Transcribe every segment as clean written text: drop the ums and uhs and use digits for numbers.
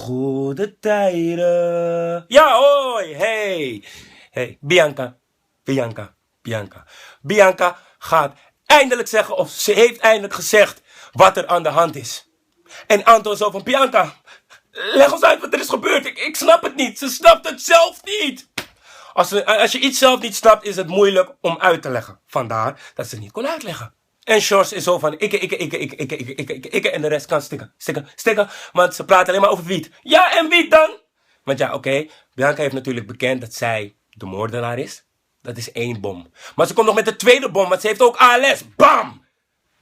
goede tijden. Ja, hoi, hey. Hey, Bianca gaat eindelijk zeggen, of ze heeft eindelijk gezegd, wat er aan de hand is. En Anton zo van, Bianca, leg ons uit wat er is gebeurd. Ik snap het niet. Ze snapt het zelf niet. Als je iets zelf niet snapt, is het moeilijk om uit te leggen. Vandaar dat ze het niet kon uitleggen. En Sjors is zo van, ik en de rest kan stikken. Want ze praten alleen maar over wiet. Ja, en wiet dan? Want ja, oké, Bianca heeft natuurlijk bekend dat zij de moordenaar is. Dat is 1 bom. Maar ze komt nog met de tweede bom, want ze heeft ook ALS. Bam!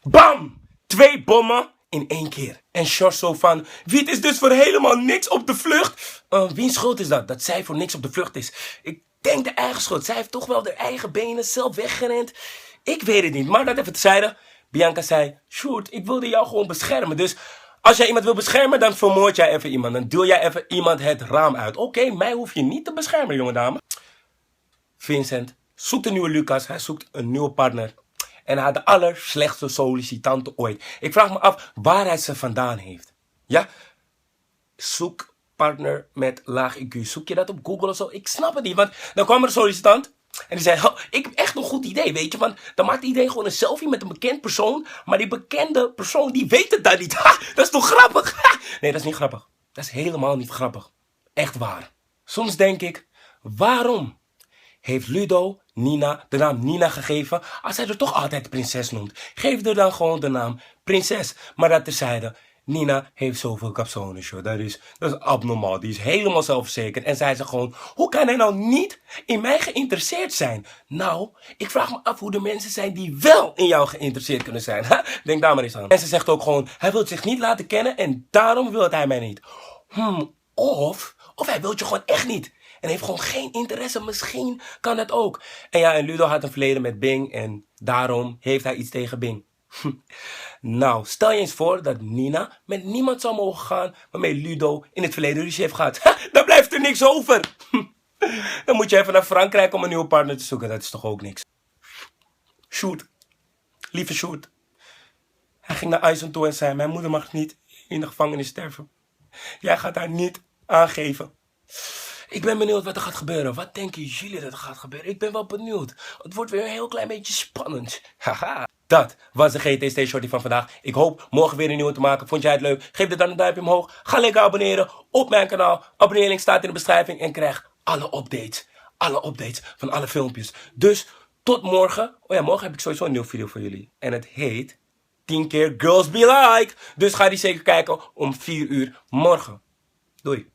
Bam! 2 bommen in 1 keer. En Sjors zo van, wiet is dus voor helemaal niks op de vlucht. Wiens schuld is dat? Dat zij voor niks op de vlucht is. Ik denk de eigen schuld. Zij heeft toch wel de eigen benen zelf weggerend. Ik weet het niet, maar dat even terzijde. Bianca zei, shoot, ik wilde jou gewoon beschermen. Dus als jij iemand wil beschermen, dan vermoord jij even iemand. Dan duw jij even iemand het raam uit. Oké, mij hoef je niet te beschermen, jonge dame. Vincent zoekt een nieuwe Lucas. Hij zoekt een nieuwe partner. En hij had de allerslechtste sollicitanten ooit. Ik vraag me af waar hij ze vandaan heeft. Ja? Zoek partner met laag IQ. Zoek je dat op Google of zo? Ik snap het niet, want dan kwam er een sollicitant. En die zei, oh, ik heb echt een goed idee, weet je. Want dan maakt iedereen gewoon een selfie met een bekend persoon. Maar die bekende persoon, die weet het dan niet. Ha, dat is toch grappig? Ha. Nee, dat is niet grappig. Dat is helemaal niet grappig. Echt waar. Soms denk ik, waarom heeft Ludo Nina de naam Nina gegeven als hij er toch altijd prinses noemt? Geef er dan gewoon de naam prinses. Maar dat terzijde, Nina heeft zoveel capsones, joh. Dat is abnormaal. Die is helemaal zelfverzekerd. En zei ze gewoon, hoe kan hij nou niet in mij geïnteresseerd zijn? Nou, ik vraag me af hoe de mensen zijn die wel in jou geïnteresseerd kunnen zijn. Ha? Denk daar maar eens aan. En ze zegt ook gewoon, hij wil zich niet laten kennen en daarom wil hij mij niet. Of hij wil je gewoon echt niet. En heeft gewoon geen interesse. Misschien kan dat ook. En ja, en Ludo had een verleden met Bing. En daarom heeft hij iets tegen Bing. Nou, stel je eens voor dat Nina met niemand zou mogen gaan waarmee Ludo in het verleden ruzie heeft gehad. Dan blijft er niks over. Dan moet je even naar Frankrijk om een nieuwe partner te zoeken. Dat is toch ook niks. Sjoerd. Lieve Sjoerd. Hij ging naar Eisen toe en zei, mijn moeder mag niet in de gevangenis sterven. Jij gaat haar niet aangeven. Ik ben benieuwd wat er gaat gebeuren. Wat denken jullie dat er gaat gebeuren? Ik ben wel benieuwd. Het wordt weer een heel klein beetje spannend. Haha. Dat was de GTST Shorty van vandaag. Ik hoop morgen weer een nieuwe te maken. Vond jij het leuk? Geef er dan een duimpje omhoog. Ga lekker abonneren op mijn kanaal. Abonneerlink staat in de beschrijving. En krijg alle updates. Alle updates van alle filmpjes. Dus tot morgen. Oh ja, morgen heb ik sowieso een nieuwe video voor jullie. En het heet 10 keer Girls Be Like. Dus ga die zeker kijken om 4 uur morgen. Doei.